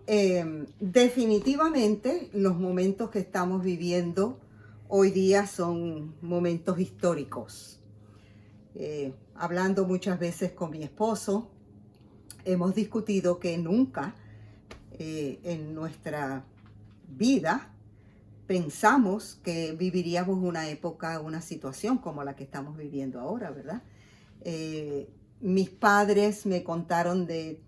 Definitivamente los momentos que estamos viviendo hoy día son momentos históricos. Hablando muchas veces con mi esposo, hemos discutido que nunca en nuestra vida pensamos que viviríamos una época, una situación como la que estamos viviendo ahora, ¿verdad? Mis padres me contaron de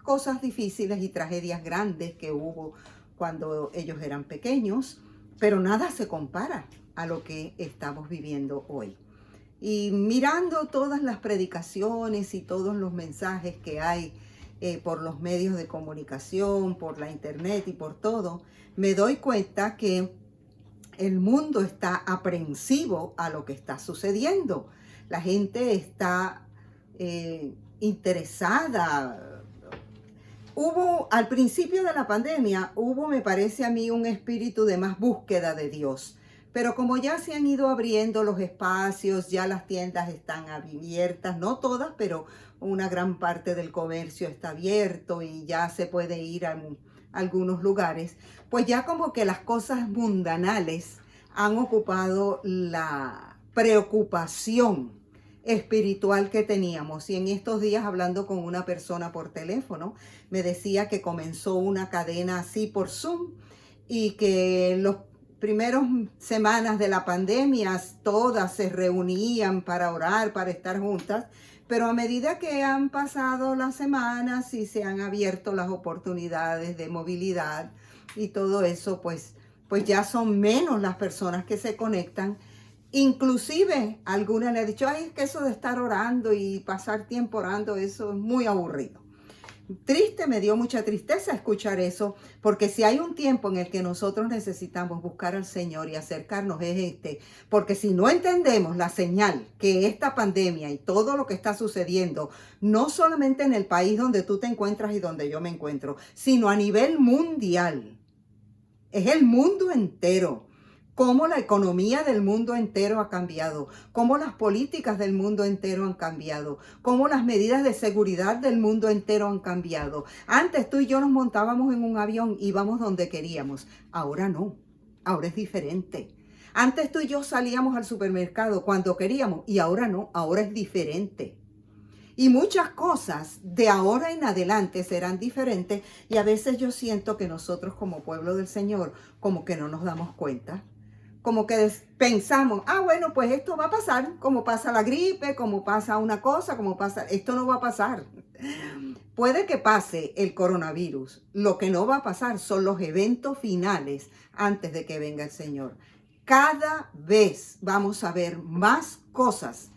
cosas difíciles y tragedias grandes que hubo cuando ellos eran pequeños, pero nada se compara a lo que estamos viviendo hoy. Y mirando todas las predicaciones y todos los mensajes que hay por los medios de comunicación, por la internet y por todo, me doy cuenta que el mundo está aprensivo a lo que está sucediendo. La gente está interesada. Al principio de la pandemia, me parece a mí, un espíritu de más búsqueda de Dios. Pero como ya se han ido abriendo los espacios, ya las tiendas están abiertas, no todas, pero una gran parte del comercio está abierto y ya se puede ir a algunos lugares, pues ya como que las cosas mundanales han ocupado la preocupación espiritual que teníamos. Y en estos días, hablando con una persona por teléfono, me decía que comenzó una cadena así por Zoom y que los primeros semanas de la pandemia todas se reunían para orar, para estar juntas, pero a medida que han pasado las semanas y se han abierto las oportunidades de movilidad y todo eso, pues ya son menos las personas que se conectan. Inclusive algunas le han dicho, ay, es que eso de estar orando y pasar tiempo orando, eso es muy aburrido. Triste, me dio mucha tristeza escuchar eso, porque si hay un tiempo en el que nosotros necesitamos buscar al Señor y acercarnos es este, porque si no entendemos la señal que esta pandemia y todo lo que está sucediendo, no solamente en el país donde tú te encuentras y donde yo me encuentro, sino a nivel mundial, es el mundo entero. Cómo la economía del mundo entero ha cambiado, cómo las políticas del mundo entero han cambiado, cómo las medidas de seguridad del mundo entero han cambiado. Antes tú y yo nos montábamos en un avión, íbamos donde queríamos. Ahora no, ahora es diferente. Antes tú y yo salíamos al supermercado cuando queríamos y ahora no, ahora es diferente. Y muchas cosas de ahora en adelante serán diferentes y a veces yo siento que nosotros como pueblo del Señor como que no nos damos cuenta. Como que pensamos, bueno, pues esto va a pasar, como pasa la gripe, como pasa una cosa, como pasa, esto no va a pasar. Puede que pase el coronavirus, lo que no va a pasar son los eventos finales antes de que venga el Señor. Cada vez vamos a ver más cosas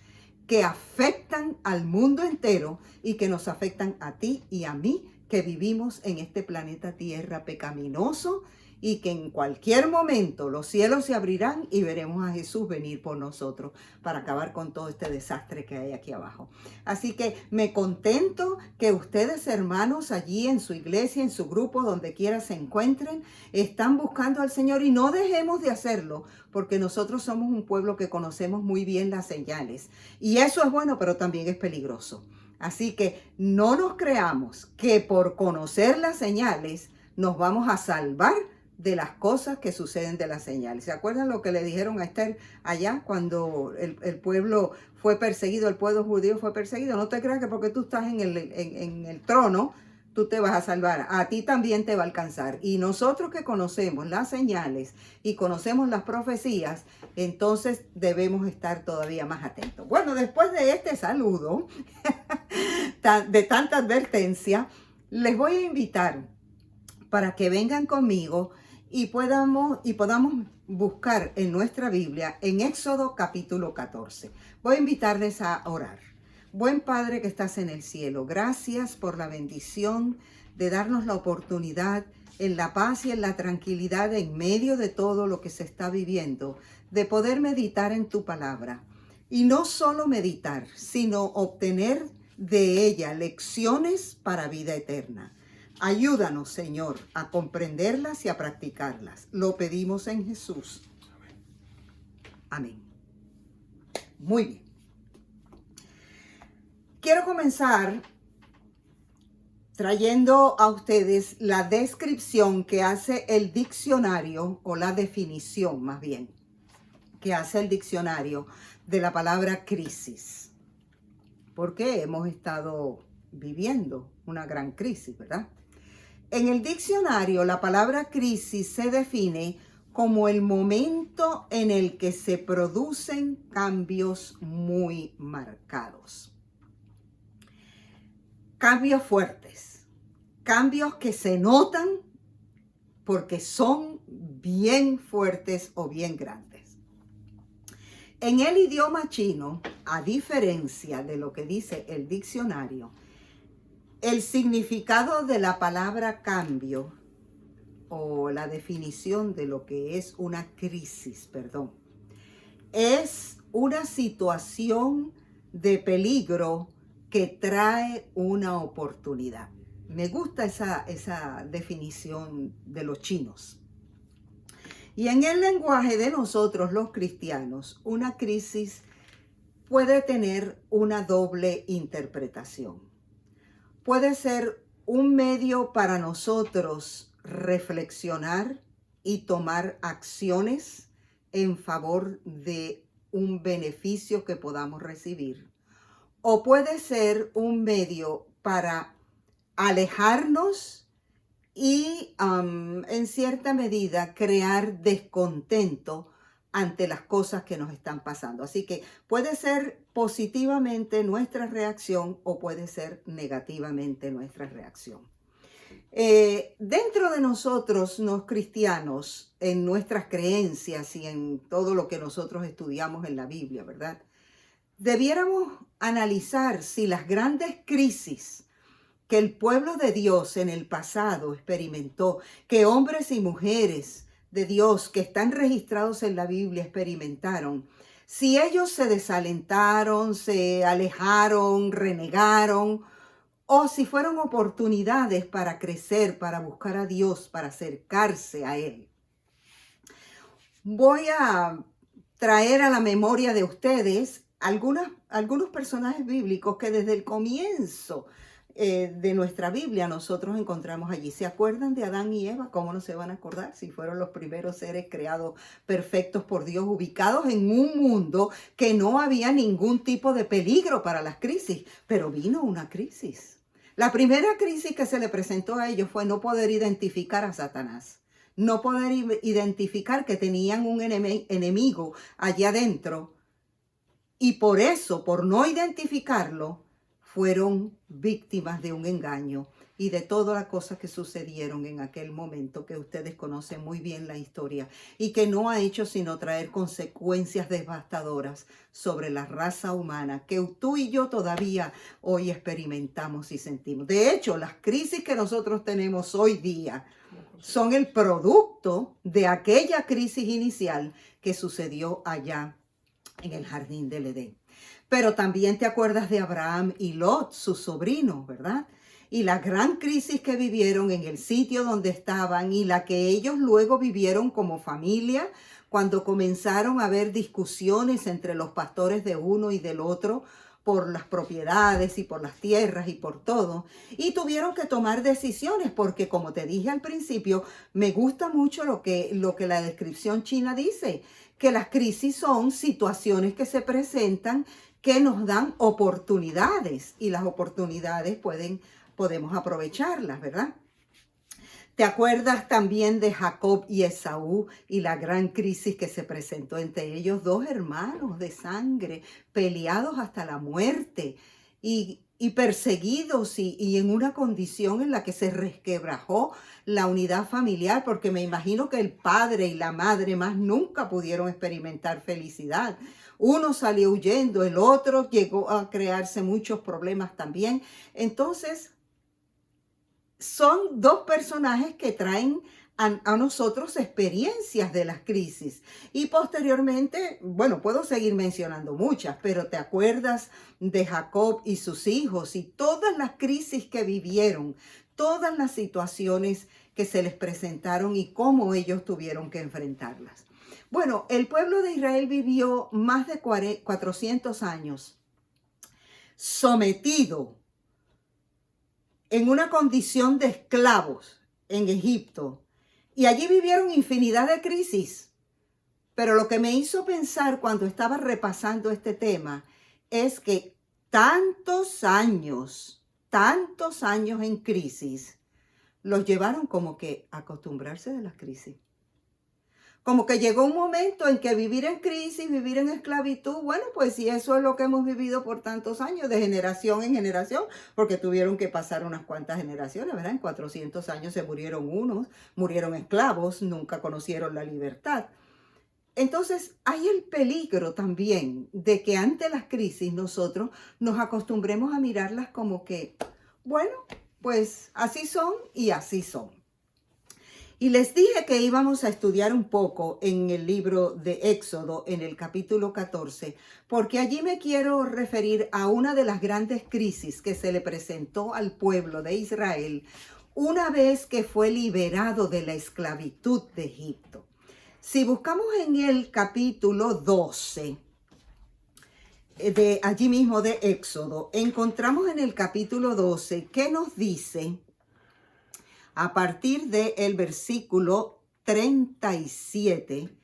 que afectan al mundo entero y que nos afectan a ti y a mí, que vivimos en este planeta Tierra pecaminoso, y que en cualquier momento los cielos se abrirán y veremos a Jesús venir por nosotros para acabar con todo este desastre que hay aquí abajo. Así que me contento que ustedes, hermanos, allí en su iglesia, en su grupo, donde quiera se encuentren, están buscando al Señor, y no dejemos de hacerlo, porque nosotros somos un pueblo que conocemos muy bien las señales. Y eso es bueno, pero también es peligroso. Así que no nos creamos que por conocer las señales nos vamos a salvar de las cosas que suceden de las señales. ¿Se acuerdan lo que le dijeron a Esther allá cuando el pueblo fue perseguido, el pueblo judío fue perseguido? No te creas que porque tú estás en el trono, tú te vas a salvar. A ti también te va a alcanzar. Y nosotros que conocemos las señales y conocemos las profecías, entonces debemos estar todavía más atentos. Bueno, después de este saludo, de tanta advertencia, les voy a invitar para que vengan conmigo y podamos buscar en nuestra Biblia en Éxodo capítulo 14. Voy a invitarles a orar. Buen Padre que estás en el cielo, gracias por la bendición de darnos la oportunidad en la paz y en la tranquilidad en medio de todo lo que se está viviendo, de poder meditar en tu palabra. Y no solo meditar, sino obtener de ella lecciones para vida eterna. Ayúdanos, Señor, a comprenderlas y a practicarlas. Lo pedimos en Jesús. Amén. Muy bien. Quiero comenzar trayendo a ustedes la descripción que hace el diccionario, o la definición más bien, que hace el diccionario de la palabra crisis. Porque hemos estado viviendo una gran crisis, ¿verdad? En el diccionario, la palabra crisis se define como el momento en el que se producen cambios muy marcados. Cambios fuertes, cambios que se notan porque son bien fuertes o bien grandes. En el idioma chino, a diferencia de lo que dice el diccionario, el significado de la palabra cambio o la definición de lo que es una crisis, es una situación de peligro que trae una oportunidad. Me gusta esa definición de los chinos. Y en el lenguaje de nosotros los cristianos, una crisis puede tener una doble interpretación. Puede ser un medio para nosotros reflexionar y tomar acciones en favor de un beneficio que podamos recibir. O puede ser un medio para alejarnos y en cierta medida crear descontento ante las cosas que nos están pasando. Así que puede ser positivamente nuestra reacción o puede ser negativamente nuestra reacción. Dentro de nosotros, los cristianos, en nuestras creencias y en todo lo que nosotros estudiamos en la Biblia, ¿verdad? Debiéramos analizar si las grandes crisis que el pueblo de Dios en el pasado experimentó, que hombres y mujeres de Dios que están registrados en la Biblia experimentaron, si ellos se desalentaron, se alejaron, renegaron, o si fueron oportunidades para crecer, para buscar a Dios, para acercarse a Él. Voy a traer a la memoria de ustedes algunos personajes bíblicos que desde el comienzo de nuestra Biblia nosotros encontramos allí. ¿Se acuerdan de Adán y Eva? ¿Cómo no se van a acordar? Si fueron los primeros seres creados perfectos por Dios, ubicados en un mundo que no había ningún tipo de peligro para las crisis, pero vino una crisis. La primera crisis que se le presentó a ellos fue no poder identificar a Satanás, no poder identificar que tenían un enemigo allá adentro. Y por eso, por no identificarlo, fueron víctimas de un engaño y de todas las cosas que sucedieron en aquel momento, que ustedes conocen muy bien la historia y que no ha hecho sino traer consecuencias devastadoras sobre la raza humana que tú y yo todavía hoy experimentamos y sentimos. De hecho, las crisis que nosotros tenemos hoy día son el producto de aquella crisis inicial que sucedió allá en el jardín del Edén. Pero también te acuerdas de Abraham y Lot, sus sobrinos, ¿verdad? Y la gran crisis que vivieron en el sitio donde estaban y la que ellos luego vivieron como familia cuando comenzaron a haber discusiones entre los pastores de uno y del otro por las propiedades y por las tierras y por todo. Y tuvieron que tomar decisiones porque, como te dije al principio, me gusta mucho lo que la descripción china dice, que las crisis son situaciones que se presentan que nos dan oportunidades y las oportunidades podemos aprovecharlas, ¿verdad? ¿Te acuerdas también de Jacob y Esaú y la gran crisis que se presentó entre ellos, dos hermanos de sangre, peleados hasta la muerte y perseguidos y en una condición en la que se resquebrajó la unidad familiar, porque me imagino que el padre y la madre más nunca pudieron experimentar felicidad? Uno salió huyendo, el otro llegó a crearse muchos problemas también. Entonces, son dos personajes que traen a nosotros experiencias de las crisis. Y posteriormente, bueno, puedo seguir mencionando muchas, pero ¿te acuerdas de Jacob y sus hijos y todas las crisis que vivieron, todas las situaciones que se les presentaron y cómo ellos tuvieron que enfrentarlas? Bueno, el pueblo de Israel vivió más de 400 años sometido en una condición de esclavos en Egipto. Y allí vivieron infinidad de crisis. Pero lo que me hizo pensar cuando estaba repasando este tema es que tantos años en crisis, los llevaron como que a acostumbrarse de las crisis. Como que llegó un momento en que vivir en crisis, vivir en esclavitud, bueno, pues si eso es lo que hemos vivido por tantos años, de generación en generación, porque tuvieron que pasar unas cuantas generaciones, ¿verdad? En 400 años se murieron unos, murieron esclavos, nunca conocieron la libertad. Entonces, hay el peligro también de que ante las crisis nosotros nos acostumbremos a mirarlas como que, bueno, pues así son y así son. Y les dije que íbamos a estudiar un poco en el libro de Éxodo, en el capítulo 14, porque allí me quiero referir a una de las grandes crisis que se le presentó al pueblo de Israel una vez que fue liberado de la esclavitud de Egipto. Si buscamos en el capítulo 12, de allí mismo de Éxodo, encontramos en el capítulo 12 que nos dice, a partir del versículo 37,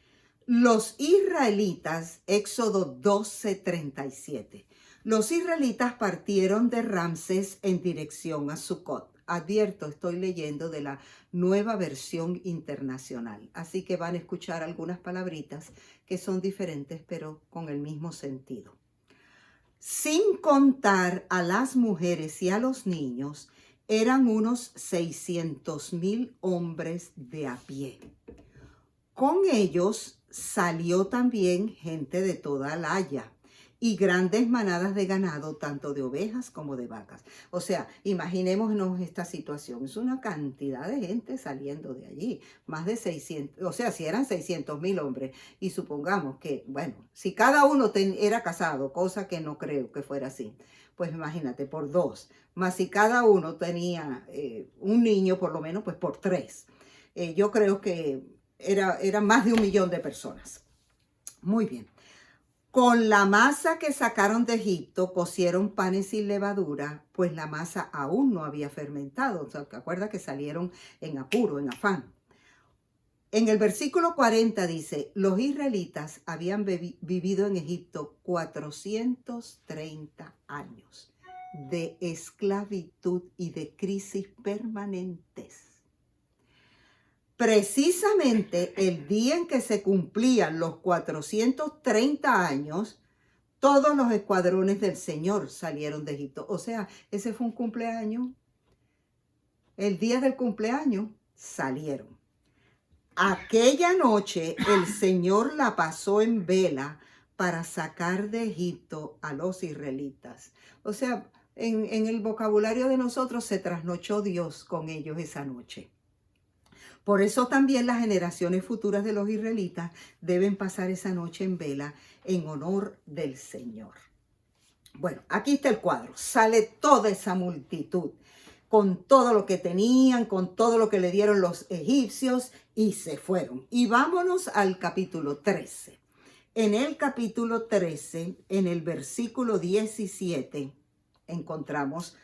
los israelitas, Éxodo 12, 37, los israelitas partieron de Ramses en dirección a Sucot. Advierto, estoy leyendo de la Nueva Versión Internacional, así que van a escuchar algunas palabritas que son diferentes, pero con el mismo sentido. Sin contar a las mujeres y a los niños, eran unos 600,000 hombres de a pie. Con ellos salió también gente de toda la haya y grandes manadas de ganado, tanto de ovejas como de vacas. O sea, imaginémonos esta situación. Es una cantidad de gente saliendo de allí, más de 600, o sea, si eran 600,000 hombres, y supongamos que, bueno, si cada uno era casado, cosa que no creo que fuera así, pues imagínate, por 2, más si cada uno tenía un niño, por lo menos, pues por 3. Yo creo que era más de 1,000,000 de personas. Muy bien. Con la masa que sacaron de Egipto, cocieron panes sin levadura, pues la masa aún no había fermentado. O sea, ¿te acuerdas que salieron en apuro, en afán? En el versículo 40 dice, los israelitas habían vivido en Egipto 430 años de esclavitud y de crisis permanentes. Precisamente el día en que se cumplían los 430 años, todos los escuadrones del Señor salieron de Egipto. O sea, ese fue un cumpleaños. El día del cumpleaños salieron. Aquella noche el Señor la pasó en vela para sacar de Egipto a los israelitas. O sea, en el vocabulario de nosotros se trasnochó Dios con ellos esa noche. Por eso también las generaciones futuras de los israelitas deben pasar esa noche en vela en honor del Señor. Bueno, aquí está el cuadro. Sale toda esa multitud con todo lo que tenían, con todo lo que le dieron los egipcios y se fueron. Y vámonos al capítulo 13. En el capítulo 13, en el versículo 17, encontramos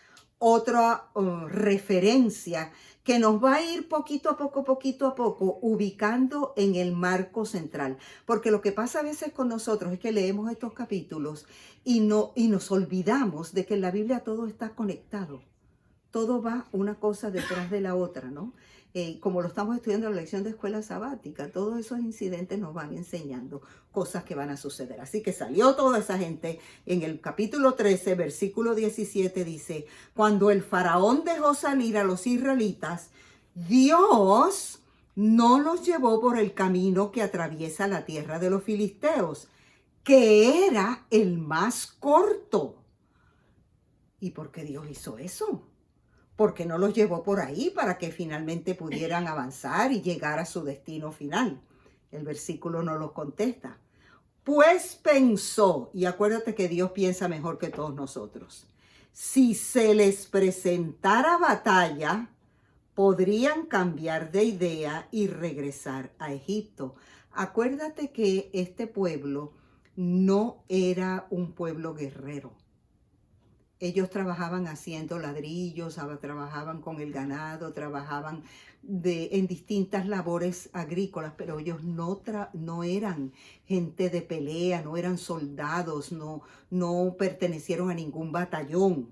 otra referencia que nos va a ir poquito a poco, ubicando en el marco central. Porque lo que pasa a veces con nosotros es que leemos estos capítulos y nos olvidamos de que en la Biblia todo está conectado. Todo va una cosa detrás de la otra, ¿no? Como lo estamos estudiando en la lección de escuela sabática, todos esos incidentes nos van enseñando cosas que van a suceder. Así que salió toda esa gente. En el capítulo 13, versículo 17 dice, cuando el faraón dejó salir a los israelitas, Dios no los llevó por el camino que atraviesa la tierra de los filisteos, que era el más corto. ¿Y por qué Dios hizo eso? Porque no los llevó por ahí para que finalmente pudieran avanzar y llegar a su destino final. El versículo no los contesta. Pues pensó, y acuérdate que Dios piensa mejor que todos nosotros, si se les presentara batalla, podrían cambiar de idea y regresar a Egipto. Acuérdate que este pueblo no era un pueblo guerrero. Ellos trabajaban haciendo ladrillos, trabajaban con el ganado, trabajaban en distintas labores agrícolas, pero ellos no eran gente de pelea, no eran soldados, no pertenecieron a ningún batallón.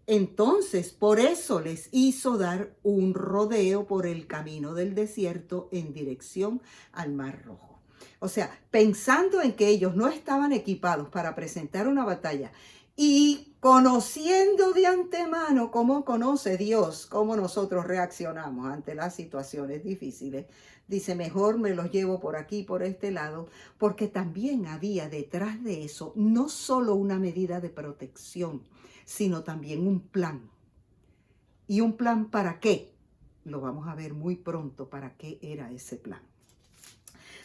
Entonces, por eso les hizo dar un rodeo por el camino del desierto en dirección al Mar Rojo. O sea, pensando en que ellos no estaban equipados para presentar una batalla y conociendo de antemano cómo conoce Dios, cómo nosotros reaccionamos ante las situaciones difíciles, dice, mejor me los llevo por aquí, por este lado, porque también había detrás de eso no solo una medida de protección, sino también un plan. ¿Y un plan para qué? Lo vamos a ver muy pronto para qué era ese plan.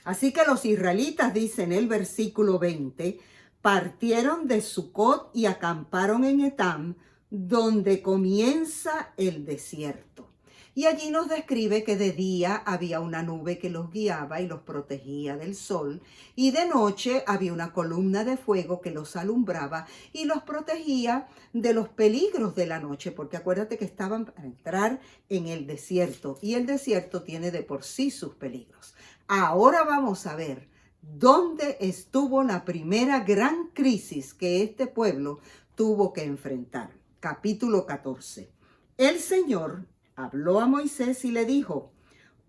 Así que los israelitas, dice en el versículo 20, partieron de Sucot y acamparon en Etam, donde comienza el desierto. Y allí nos describe que de día había una nube que los guiaba y los protegía del sol, y de noche había una columna de fuego que los alumbraba y los protegía de los peligros de la noche, porque acuérdate que estaban para entrar en el desierto, y el desierto tiene de por sí sus peligros. Ahora vamos a ver dónde estuvo la primera gran crisis que este pueblo tuvo que enfrentar. Capítulo 14. El Señor habló a Moisés y le dijo,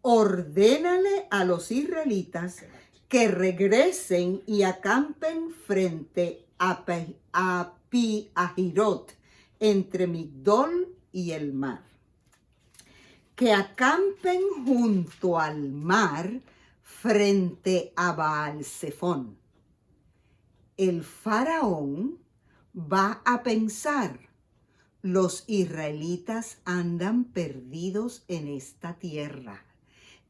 ordénale a los israelitas que regresen y acampen frente a Pi-Hahirot, entre Migdol y el mar. Que acampen junto al mar frente a Baal-Zephón. El faraón va a pensar, los israelitas andan perdidos en esta tierra.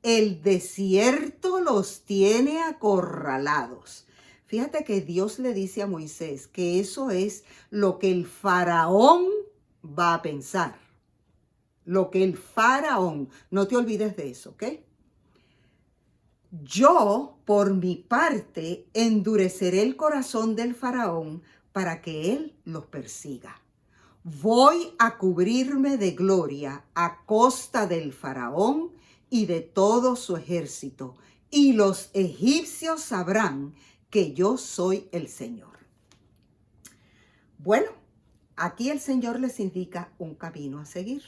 El desierto los tiene acorralados. Fíjate que Dios le dice a Moisés que eso es lo que el faraón va a pensar. Lo que el faraón, no te olvides de eso, ¿ok? Yo, por mi parte, endureceré el corazón del faraón para que él los persiga. Voy a cubrirme de gloria a costa del faraón y de todo su ejército, y los egipcios sabrán que yo soy el Señor. Bueno, aquí el Señor les indica un camino a seguir.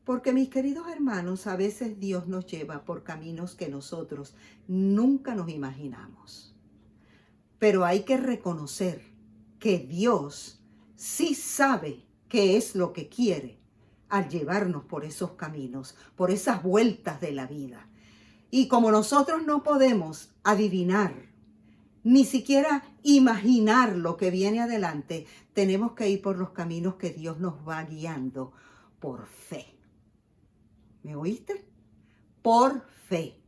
Porque, mis queridos hermanos, a veces Dios nos lleva por caminos que nosotros nunca nos imaginamos. Pero hay que reconocer que Dios sí sabe qué es lo que quiere al llevarnos por esos caminos, por esas vueltas de la vida. Y como nosotros no podemos adivinar, ni siquiera imaginar lo que viene adelante, tenemos que ir por los caminos que Dios nos va guiando por fe. ¿Me oíste? Por fe.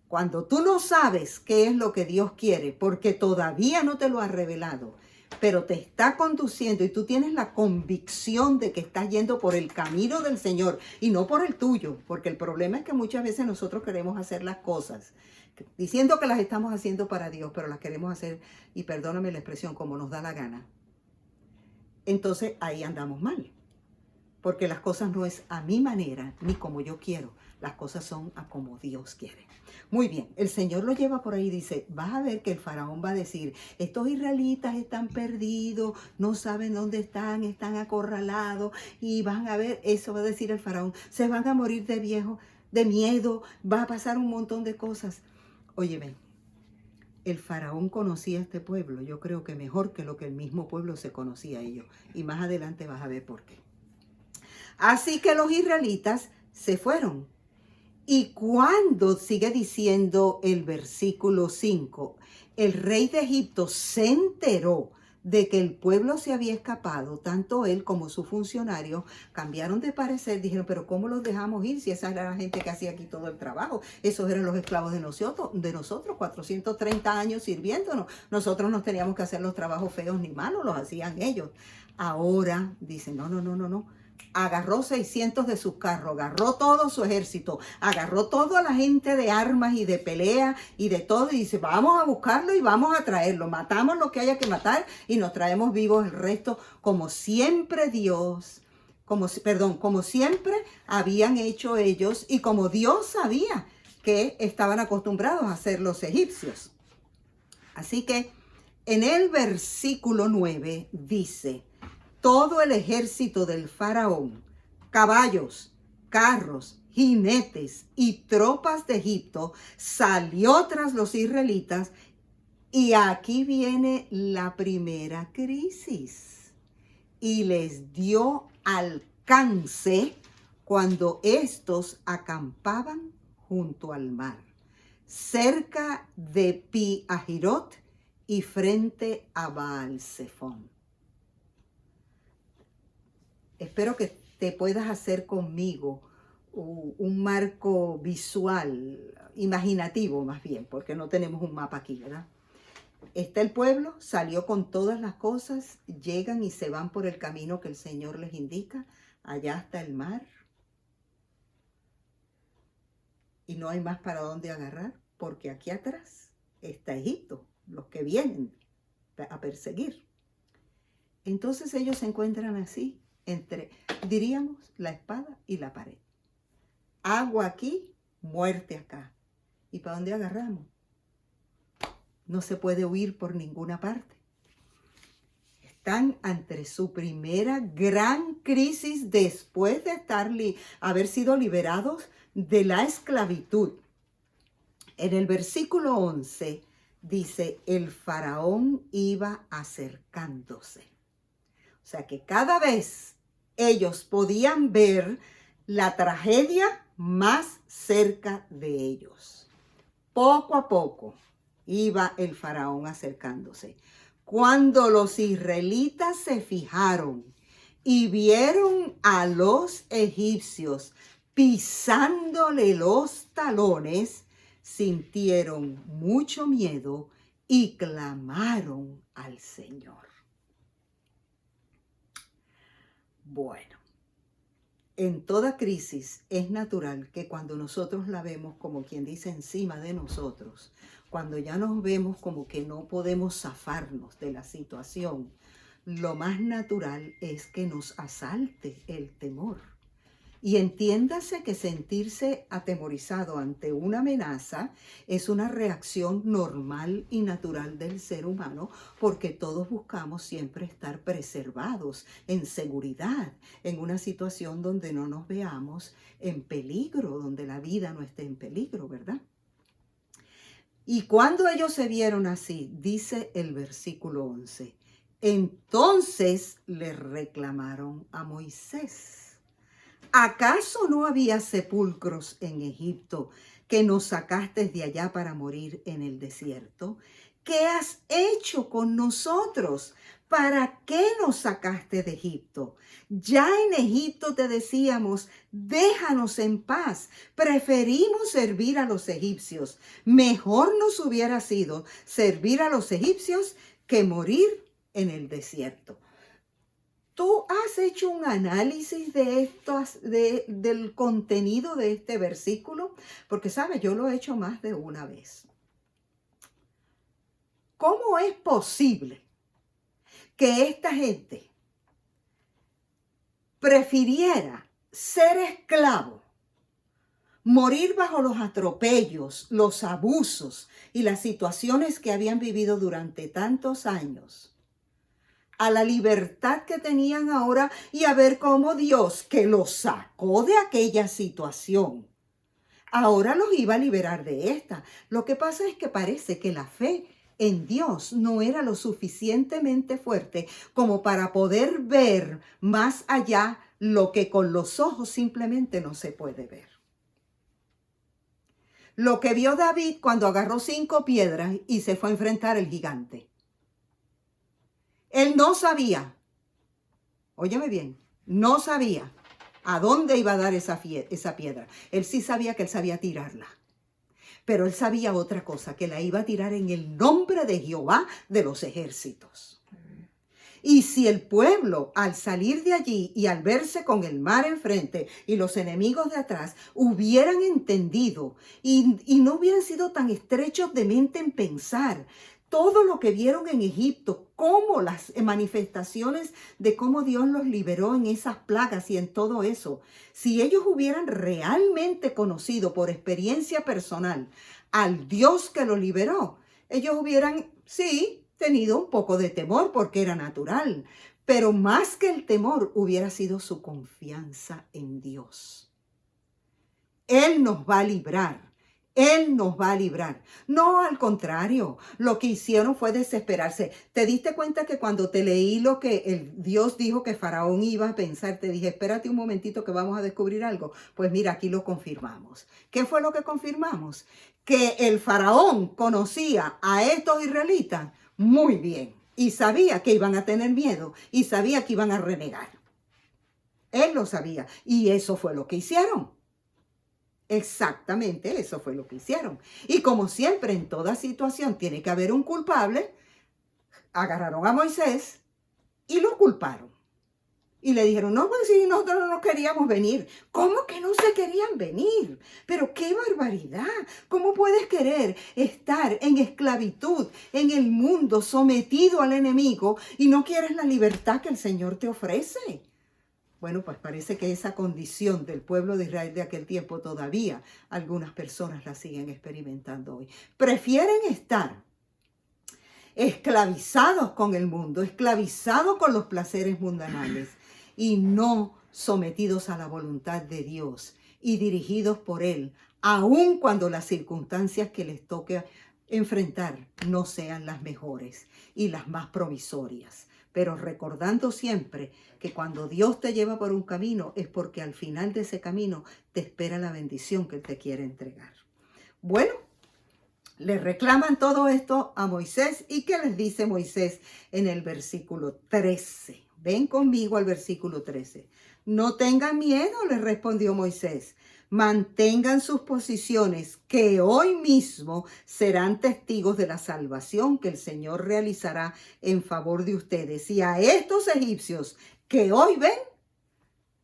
Cuando tú no sabes qué es lo que Dios quiere, porque todavía no te lo ha revelado, pero te está conduciendo y tú tienes la convicción de que estás yendo por el camino del Señor y no por el tuyo, porque el problema es que muchas veces nosotros queremos hacer las cosas diciendo que las estamos haciendo para Dios, pero las queremos hacer, y perdóname la expresión, como nos da la gana. Entonces ahí andamos mal. Porque las cosas no es a mi manera ni como yo quiero. Las cosas son a como Dios quiere. Muy bien, el Señor lo lleva por ahí y dice, vas a ver que el faraón va a decir, estos israelitas están perdidos, no saben dónde están acorralados, y van a ver, eso va a decir el faraón, se van a morir de viejo, de miedo, va a pasar un montón de cosas. Óyeme, el faraón conocía a este pueblo, yo creo que mejor que lo que el mismo pueblo se conocía a ellos. Y más adelante vas a ver por qué. Así que los israelitas se fueron. Y cuando sigue diciendo el versículo 5, el rey de Egipto se enteró de que el pueblo se había escapado, tanto él como sus funcionarios cambiaron de parecer, dijeron, pero ¿cómo los dejamos ir si esa era la gente que hacía aquí todo el trabajo? Esos eran los esclavos de nosotros 430 años sirviéndonos. Nosotros no teníamos que hacer los trabajos feos ni malos, los hacían ellos. Ahora dicen, no. agarró 600 de sus carros, agarró todo su ejército, agarró toda la gente de armas y de pelea y de todo y dice, vamos a buscarlo y vamos a traerlo. Matamos lo que haya que matar y nos traemos vivos el resto, como siempre como siempre habían hecho ellos y como Dios sabía que estaban acostumbrados a hacer los egipcios. Así que en el versículo 9 dice, todo el ejército del faraón, caballos, carros, jinetes y tropas de Egipto salió tras los israelitas y aquí viene la primera crisis y les dio alcance cuando estos acampaban junto al mar, cerca de Pi-Hahirot y frente a Baal-Zephón. Espero que te puedas hacer conmigo un marco visual, imaginativo más bien, porque no tenemos un mapa aquí, ¿verdad? Está el pueblo, salió con todas las cosas, llegan y se van por el camino que el Señor les indica. Allá está el mar. Y no hay más para dónde agarrar, porque aquí atrás está Egipto, los que vienen a perseguir. Entonces ellos se encuentran así, entre, diríamos, la espada y la pared. Agua aquí, muerte acá. ¿Y para dónde agarramos? No se puede huir por ninguna parte. Están ante su primera gran crisis después de haber sido liberados de la esclavitud. En el versículo 11 dice, el faraón iba acercándose. O sea que cada vez ellos podían ver la tragedia más cerca de ellos. Poco a poco iba el faraón acercándose. Cuando los israelitas se fijaron y vieron a los egipcios pisándole los talones, sintieron mucho miedo y clamaron al Señor. Bueno, en toda crisis es natural que cuando nosotros la vemos como quien dice encima de nosotros, cuando ya nos vemos como que no podemos zafarnos de la situación, lo más natural es que nos asalte el temor. Y entiéndase que sentirse atemorizado ante una amenaza es una reacción normal y natural del ser humano, porque todos buscamos siempre estar preservados, en seguridad, en una situación donde no nos veamos en peligro, donde la vida no esté en peligro, ¿verdad? Y cuando ellos se vieron así, dice el versículo 11, entonces le reclamaron a Moisés. ¿Acaso no había sepulcros en Egipto que nos sacaste de allá para morir en el desierto? ¿Qué has hecho con nosotros? ¿Para qué nos sacaste de Egipto? Ya en Egipto te decíamos, déjanos en paz. Preferimos servir a los egipcios. Mejor nos hubiera sido servir a los egipcios que morir en el desierto. ¿Tú has hecho un análisis del contenido de este versículo? Porque, ¿sabes? Yo lo he hecho más de una vez. ¿Cómo es posible que esta gente prefiriera ser esclavo, morir bajo los atropellos, los abusos y las situaciones que habían vivido durante tantos años, a la libertad que tenían ahora y a ver cómo Dios, que los sacó de aquella situación, ahora los iba a liberar de esta? Lo que pasa es que parece que la fe en Dios no era lo suficientemente fuerte como para poder ver más allá lo que con los ojos simplemente no se puede ver. Lo que vio David cuando agarró 5 piedras y se fue a enfrentar al gigante. Él no sabía, óyeme bien, no sabía a dónde iba a dar esa piedra. Él sí sabía que él sabía tirarla. Pero él sabía otra cosa, que la iba a tirar en el nombre de Jehová de los ejércitos. Y si el pueblo, al salir de allí y al verse con el mar enfrente y los enemigos de atrás, hubieran entendido y no hubieran sido tan estrechos de mente en pensar todo lo que vieron en Egipto, cómo las manifestaciones de cómo Dios los liberó en esas plagas y en todo eso, si ellos hubieran realmente conocido por experiencia personal al Dios que los liberó, ellos hubieran, sí, tenido un poco de temor porque era natural, pero más que el temor hubiera sido su confianza en Dios. Él nos va a librar. Él nos va a librar. No, al contrario, lo que hicieron fue desesperarse. ¿Te diste cuenta que cuando te leí lo que el Dios dijo que Faraón iba a pensar, te dije, espérate un momentito que vamos a descubrir algo? Pues mira, aquí lo confirmamos. ¿Qué fue lo que confirmamos? Que el Faraón conocía a estos israelitas muy bien y sabía que iban a tener miedo y sabía que iban a renegar. Él lo sabía y eso fue lo que hicieron. Exactamente, eso fue lo que hicieron. Y como siempre en toda situación tiene que haber un culpable, agarraron a Moisés y lo culparon. Y le dijeron, no, pues si nosotros no nos queríamos venir. ¿Cómo que no se querían venir? Pero qué barbaridad. ¿Cómo puedes querer estar en esclavitud en el mundo sometido al enemigo y no quieres la libertad que el Señor te ofrece? Bueno, pues parece que esa condición del pueblo de Israel de aquel tiempo todavía algunas personas la siguen experimentando hoy. Prefieren estar esclavizados con el mundo, esclavizados con los placeres mundanales y no sometidos a la voluntad de Dios y dirigidos por Él, aun cuando las circunstancias que les toque enfrentar no sean las mejores y las más provisorias. Pero recordando siempre que cuando Dios te lleva por un camino es porque al final de ese camino te espera la bendición que Él te quiere entregar. Bueno, le reclaman todo esto a Moisés. ¿Y qué les dice Moisés en el versículo 13? Ven conmigo al versículo 13. No tengan miedo, les respondió Moisés. Mantengan sus posiciones, que hoy mismo serán testigos de la salvación que el Señor realizará en favor de ustedes. Y a estos egipcios que hoy ven,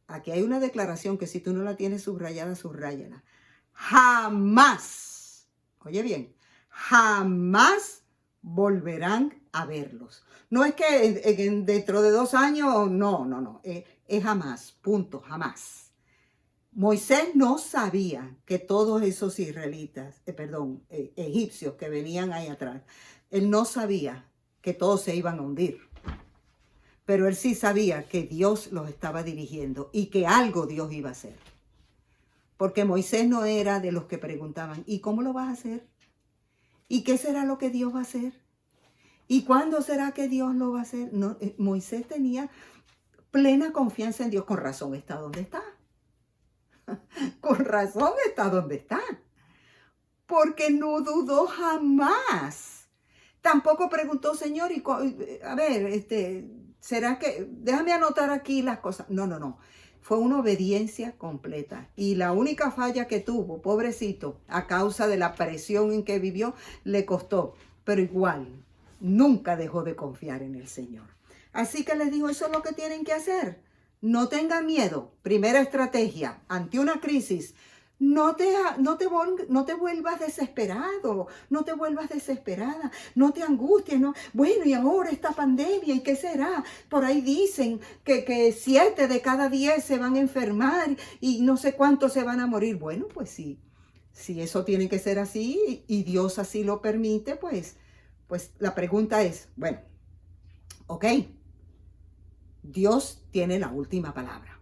aquí hay una declaración que si tú no la tienes subrayada, subráyala. Jamás, oye bien, jamás volverán a verlos. No es que dentro de 2 años, no, es jamás, punto, jamás. Moisés no sabía que todos esos israelitas, egipcios que venían ahí atrás, él no sabía que todos se iban a hundir. Pero él sí sabía que Dios los estaba dirigiendo y que algo Dios iba a hacer. Porque Moisés no era de los que preguntaban, ¿y cómo lo vas a hacer? ¿Y qué será lo que Dios va a hacer? ¿Y cuándo será que Dios lo va a hacer? No, Moisés tenía plena confianza en Dios. Con razón está donde está. Con razón está donde está. Porque no dudó jamás. Tampoco preguntó, Señor, a ver, ¿será que? Déjame anotar aquí las cosas. No. Fue una obediencia completa. Y la única falla que tuvo, pobrecito, a causa de la presión en que vivió, le costó. Pero igual, nunca dejó de confiar en el Señor. Así que les digo, eso es lo que tienen que hacer. No tengan miedo. Primera estrategia, ante una crisis, no te vuelvas desesperado, no te vuelvas desesperada, no te angusties, no. Bueno, y ahora esta pandemia, ¿y qué será? Por ahí dicen que 7 de cada 10 se van a enfermar y no sé cuántos se van a morir. Bueno, pues sí, si eso tiene que ser así y Dios así lo permite, pues la pregunta es, bueno, ok, Dios tiene la última palabra.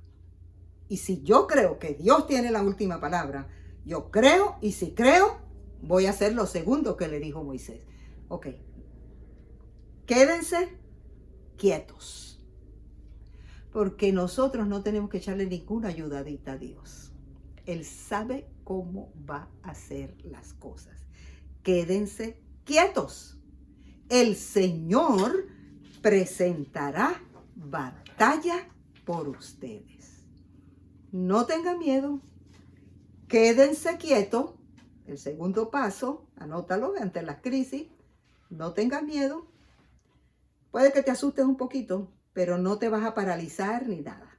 Y si yo creo que Dios tiene la última palabra, yo creo, y si creo, voy a hacer lo segundo que le dijo Moisés. Ok, quédense quietos, porque nosotros no tenemos que echarle ninguna ayudadita a Dios. Él sabe cómo va a hacer las cosas. Quédense quietos. El Señor presentará batalla por ustedes. No tengan miedo, quédense quietos. El segundo paso, anótalo ante las crisis. No tengan miedo, Puede que te asustes un poquito, pero no te vas a paralizar ni nada.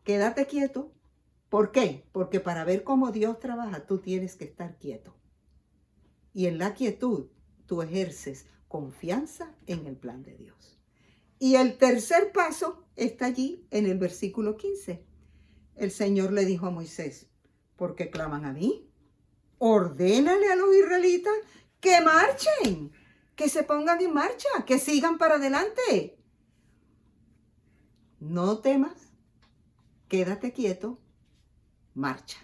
Quédate quieto. ¿Por qué? Porque para ver cómo Dios trabaja, tú tienes que estar quieto. Y en la quietud, tú ejerces confianza en el plan de Dios. Y el tercer paso está allí en el versículo 15. El Señor le dijo a Moisés, ¿por qué claman a mí? Ordénale a los israelitas que marchen, que se pongan en marcha, que sigan para adelante. No temas, quédate quieto, marcha.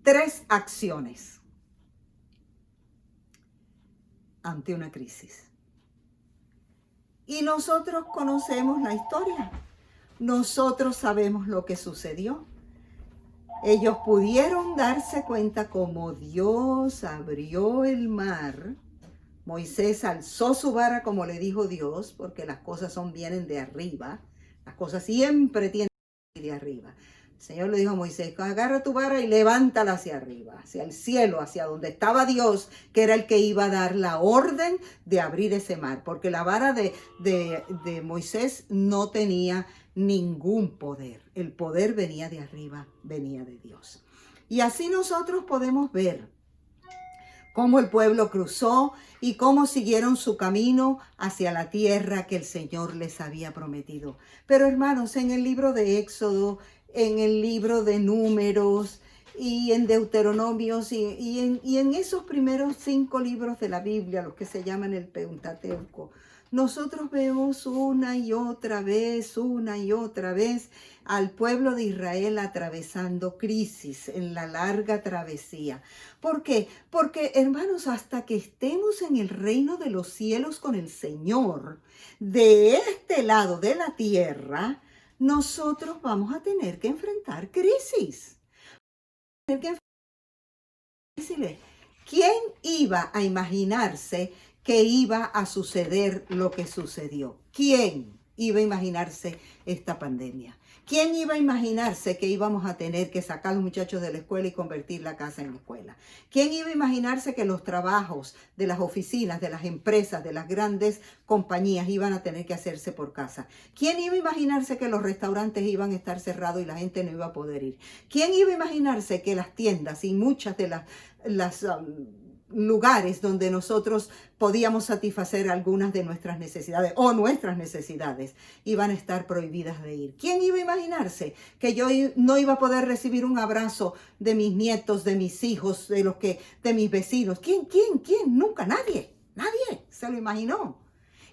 3 acciones ante una crisis. Y nosotros conocemos la historia. Nosotros sabemos lo que sucedió. Ellos pudieron darse cuenta cómo Dios abrió el mar. Moisés alzó su vara como le dijo Dios, porque las cosas vienen de arriba. Las cosas siempre tienen que venir de arriba. El Señor le dijo a Moisés, agarra tu vara y levántala hacia arriba, hacia el cielo, hacia donde estaba Dios, que era el que iba a dar la orden de abrir ese mar, porque la vara de Moisés no tenía ningún poder. El poder venía de arriba, venía de Dios. Y así nosotros podemos ver cómo el pueblo cruzó y cómo siguieron su camino hacia la tierra que el Señor les había prometido. Pero hermanos, en el libro de Éxodo, en el libro de Números y en Deuteronomios y en esos primeros 5 libros de la Biblia, los que se llaman el Pentateuco, nosotros vemos una y otra vez al pueblo de Israel atravesando crisis en la larga travesía. ¿Por qué? Porque, hermanos, hasta que estemos en el reino de los cielos con el Señor, de este lado de la tierra, nosotros vamos a tener que enfrentar crisis. ¿Quién iba a imaginarse que iba a suceder lo que sucedió? ¿Quién iba a imaginarse esta pandemia? ¿Quién iba a imaginarse que íbamos a tener que sacar a los muchachos de la escuela y convertir la casa en escuela? ¿Quién iba a imaginarse que los trabajos de las oficinas, de las empresas, de las grandes compañías iban a tener que hacerse por casa? ¿Quién iba a imaginarse que los restaurantes iban a estar cerrados y la gente no iba a poder ir? ¿Quién iba a imaginarse que las tiendas y muchas de las lugares donde nosotros podíamos satisfacer algunas de nuestras necesidades o nuestras necesidades iban a estar prohibidas de ir? ¿Quién iba a imaginarse que yo no iba a poder recibir un abrazo de mis nietos, de mis hijos, de mis vecinos? ¿Quién? Nunca, nadie se lo imaginó.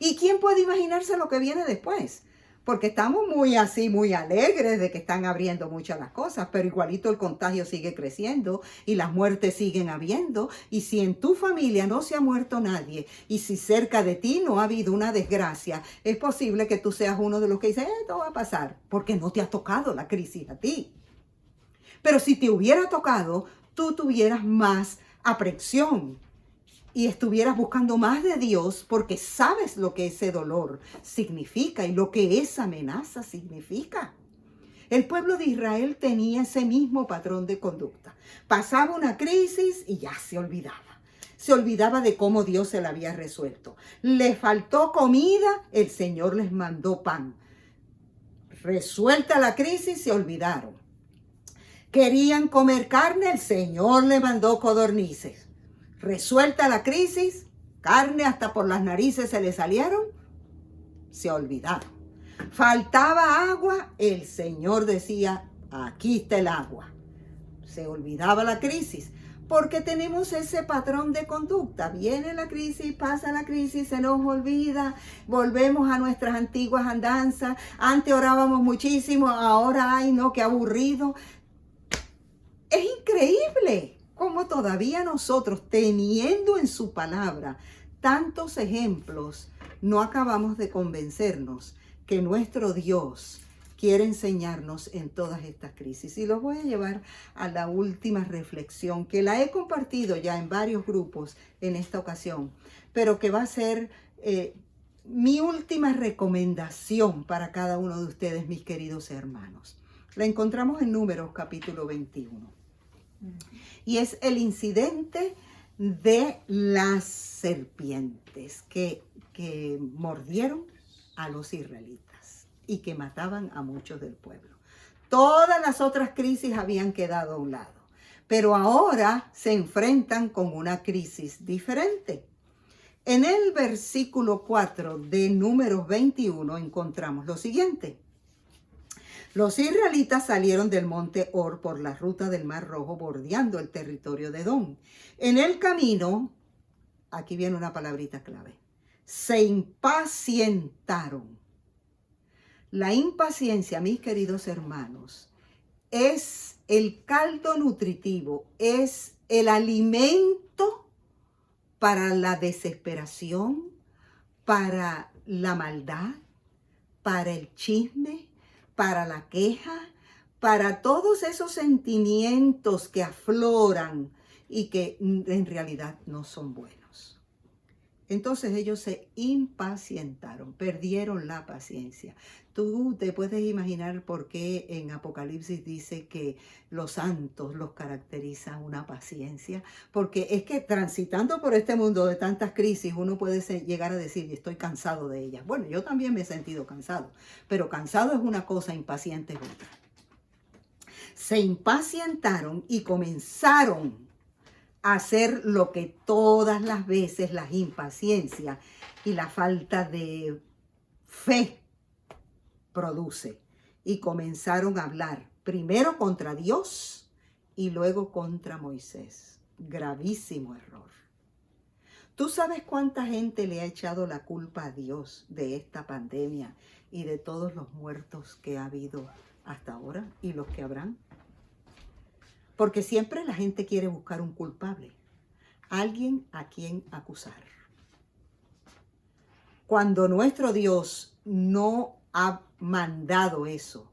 ¿Y quién puede imaginarse lo que viene después? Porque estamos muy alegres de que están abriendo muchas las cosas, pero igualito el contagio sigue creciendo y las muertes siguen habiendo. Y si en tu familia no se ha muerto nadie y si cerca de ti no ha habido una desgracia, es posible que tú seas uno de los que dice, esto va a pasar, porque no te ha tocado la crisis a ti. Pero si te hubiera tocado, tú tuvieras más aprehensión y estuvieras buscando más de Dios, porque sabes lo que ese dolor significa y lo que esa amenaza significa. El pueblo de Israel tenía ese mismo patrón de conducta. Pasaba una crisis y ya se olvidaba. Se olvidaba de cómo Dios se la había resuelto. Le faltó comida, el Señor les mandó pan. Resuelta la crisis, se olvidaron. Querían comer carne, el Señor le mandó codornices. Resuelta la crisis, carne hasta por las narices se le salieron, se olvidaron. Faltaba agua, el Señor decía, aquí está el agua. Se olvidaba la crisis, porque tenemos ese patrón de conducta. Viene la crisis, pasa la crisis, se nos olvida, volvemos a nuestras antiguas andanzas. Antes orábamos muchísimo, ahora, ay no, qué aburrido. Es increíble cómo todavía nosotros, teniendo en su palabra tantos ejemplos, no acabamos de convencernos que nuestro Dios quiere enseñarnos en todas estas crisis. Y los voy a llevar a la última reflexión, que la he compartido ya en varios grupos en esta ocasión, pero que va a ser mi última recomendación para cada uno de ustedes, mis queridos hermanos. La encontramos en Números capítulo 21. Y es el incidente de las serpientes que mordieron a los israelitas y que mataban a muchos del pueblo. Todas las otras crisis habían quedado a un lado, pero ahora se enfrentan con una crisis diferente. En el versículo 4 de Números 21 encontramos lo siguiente. Los israelitas salieron del monte Hor por la ruta del Mar Rojo, bordeando el territorio de Edom. En el camino, aquí viene una palabrita clave, se impacientaron. La impaciencia, mis queridos hermanos, es el caldo nutritivo, es el alimento para la desesperación, para la maldad, para el chisme, para la queja, para todos esos sentimientos que afloran y que en realidad no son buenos. Entonces ellos se impacientaron, perdieron la paciencia. Tú te puedes imaginar por qué en Apocalipsis dice que los santos los caracteriza una paciencia, porque es que transitando por este mundo de tantas crisis uno puede llegar a decir, estoy cansado de ellas. Bueno, yo también me he sentido cansado, pero cansado es una cosa, impaciente es otra. Se impacientaron y comenzaron hacer lo que todas las veces las impaciencias y la falta de fe produce. Y comenzaron a hablar primero contra Dios y luego contra Moisés. Gravísimo error. ¿Tú sabes cuánta gente le ha echado la culpa a Dios de esta pandemia y de todos los muertos que ha habido hasta ahora y los que habrán? Porque siempre la gente quiere buscar un culpable, alguien a quien acusar. Cuando nuestro Dios no ha mandado eso,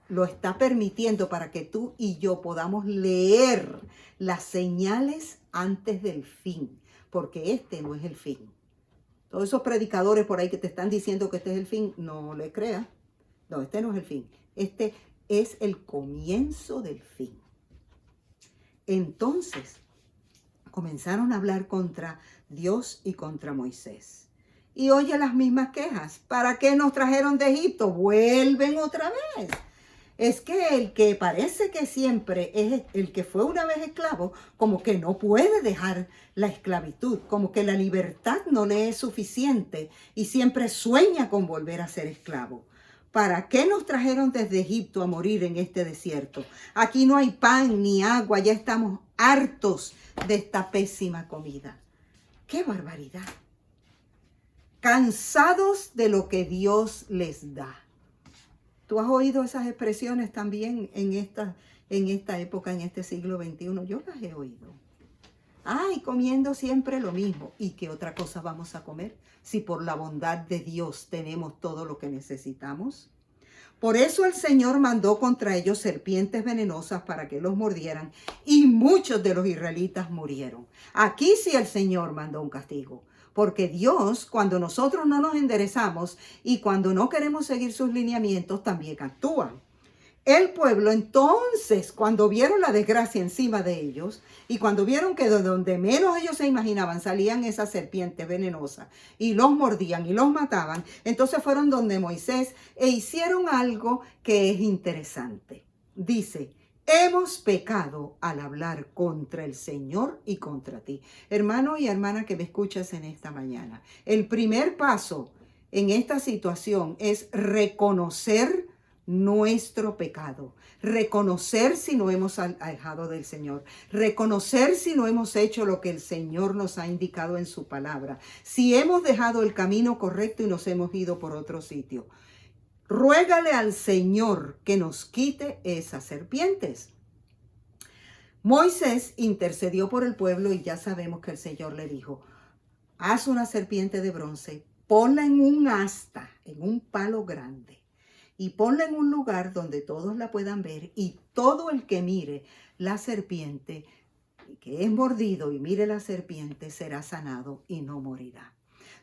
lo está permitiendo para que tú y yo podamos leer las señales antes del fin, porque este no es el fin. Todos esos predicadores por ahí que te están diciendo que este es el fin, no le creas. No, este no es el fin. Este es el comienzo del fin. Entonces, comenzaron a hablar contra Dios y contra Moisés. Y oye las mismas quejas. ¿Para qué nos trajeron de Egipto? Vuelven otra vez. Es que el que parece que siempre es el que fue una vez esclavo, como que no puede dejar la esclavitud, como que la libertad no le es suficiente y siempre sueña con volver a ser esclavo. ¿Para qué nos trajeron desde Egipto a morir en este desierto? Aquí no hay pan ni agua, ya estamos hartos de esta pésima comida. ¡Qué barbaridad! Cansados de lo que Dios les da. ¿Tú has oído esas expresiones también en esta época, en este siglo XXI? Yo las he oído. Ay, comiendo siempre lo mismo. ¿Y qué otra cosa vamos a comer si por la bondad de Dios tenemos todo lo que necesitamos? Por eso el Señor mandó contra ellos serpientes venenosas para que los mordieran y muchos de los israelitas murieron. Aquí sí el Señor mandó un castigo. Porque Dios, cuando nosotros no nos enderezamos y cuando no queremos seguir sus lineamientos, también actúa. El pueblo entonces, cuando vieron la desgracia encima de ellos y cuando vieron que de donde menos ellos se imaginaban salían esas serpientes venenosas y los mordían y los mataban, entonces fueron donde Moisés e hicieron algo que es interesante. Dice, hemos pecado al hablar contra el Señor y contra ti. Hermano y hermana que me escuchas en esta mañana, el primer paso en esta situación es reconocer nuestro pecado, reconocer si no hemos alejado del Señor, reconocer si no hemos hecho lo que el Señor nos ha indicado en su palabra, si hemos dejado el camino correcto y nos hemos ido por otro sitio. Ruégale al Señor que nos quite esas serpientes. Moisés intercedió por el pueblo y ya sabemos que el Señor le dijo, haz una serpiente de bronce, ponla en un asta, en un palo grande, y ponla en un lugar donde todos la puedan ver y todo el que mire la serpiente, que es mordido y mire la serpiente, será sanado y no morirá.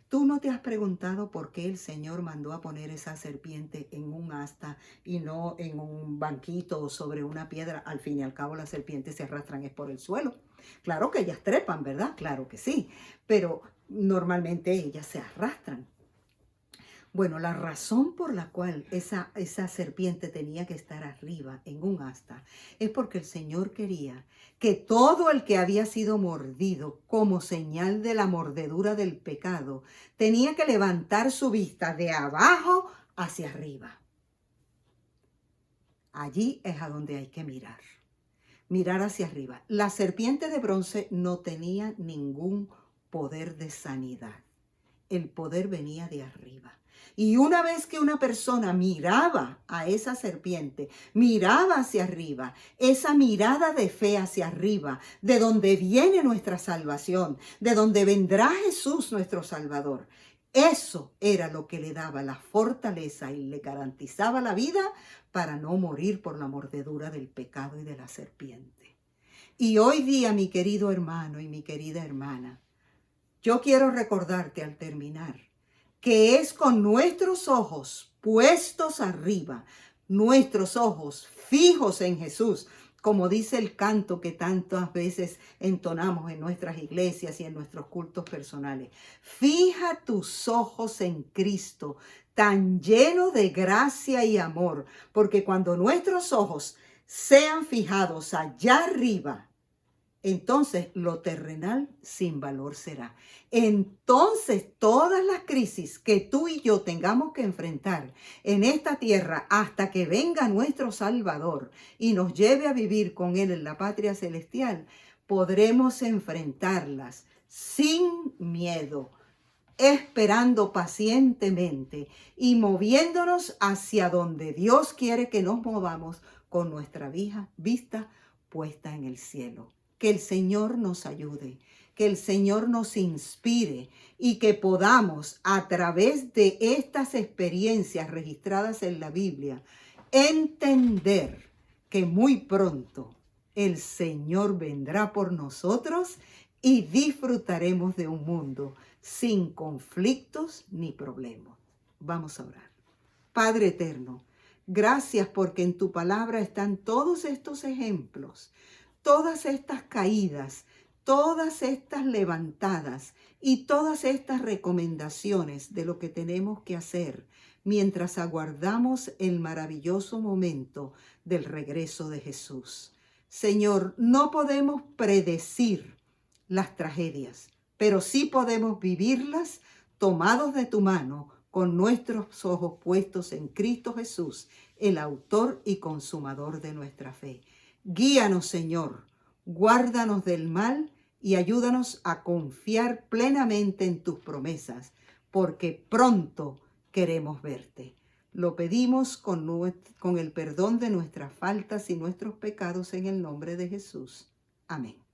¿Tú no te has preguntado por qué el Señor mandó a poner esa serpiente en un asta y no en un banquito o sobre una piedra? Al fin y al cabo, las serpientes se arrastran es por el suelo. Claro que ellas trepan, ¿verdad? Claro que sí, pero normalmente ellas se arrastran. Bueno, la razón por la cual esa serpiente tenía que estar arriba en un asta es porque el Señor quería que todo el que había sido mordido como señal de la mordedura del pecado tenía que levantar su vista de abajo hacia arriba. Allí es a donde hay que mirar. Mirar hacia arriba. La serpiente de bronce no tenía ningún poder de sanidad. El poder venía de arriba. Y una vez que una persona miraba a esa serpiente, miraba hacia arriba, esa mirada de fe hacia arriba, de donde viene nuestra salvación, de donde vendrá Jesús nuestro Salvador, eso era lo que le daba la fortaleza y le garantizaba la vida para no morir por la mordedura del pecado y de la serpiente. Y hoy día, mi querido hermano y mi querida hermana, yo quiero recordarte al terminar que es con nuestros ojos puestos arriba, nuestros ojos fijos en Jesús, como dice el canto que tantas veces entonamos en nuestras iglesias y en nuestros cultos personales. Fija tus ojos en Cristo, tan lleno de gracia y amor, porque cuando nuestros ojos sean fijados allá arriba, entonces lo terrenal sin valor será. Entonces todas las crisis que tú y yo tengamos que enfrentar en esta tierra hasta que venga nuestro Salvador y nos lleve a vivir con Él en la patria celestial, podremos enfrentarlas sin miedo, esperando pacientemente y moviéndonos hacia donde Dios quiere que nos movamos con nuestra vista puesta en el cielo. Que el Señor nos ayude, que el Señor nos inspire y que podamos, a través de estas experiencias registradas en la Biblia, entender que muy pronto el Señor vendrá por nosotros y disfrutaremos de un mundo sin conflictos ni problemas. Vamos a orar. Padre eterno, gracias porque en tu palabra están todos estos ejemplos, todas estas caídas, todas estas levantadas y todas estas recomendaciones de lo que tenemos que hacer mientras aguardamos el maravilloso momento del regreso de Jesús. Señor, no podemos predecir las tragedias, pero sí podemos vivirlas tomados de tu mano, con nuestros ojos puestos en Cristo Jesús, el autor y consumador de nuestra fe. Guíanos, Señor, guárdanos del mal y ayúdanos a confiar plenamente en tus promesas, porque pronto queremos verte. Lo pedimos con el perdón de nuestras faltas y nuestros pecados en el nombre de Jesús. Amén.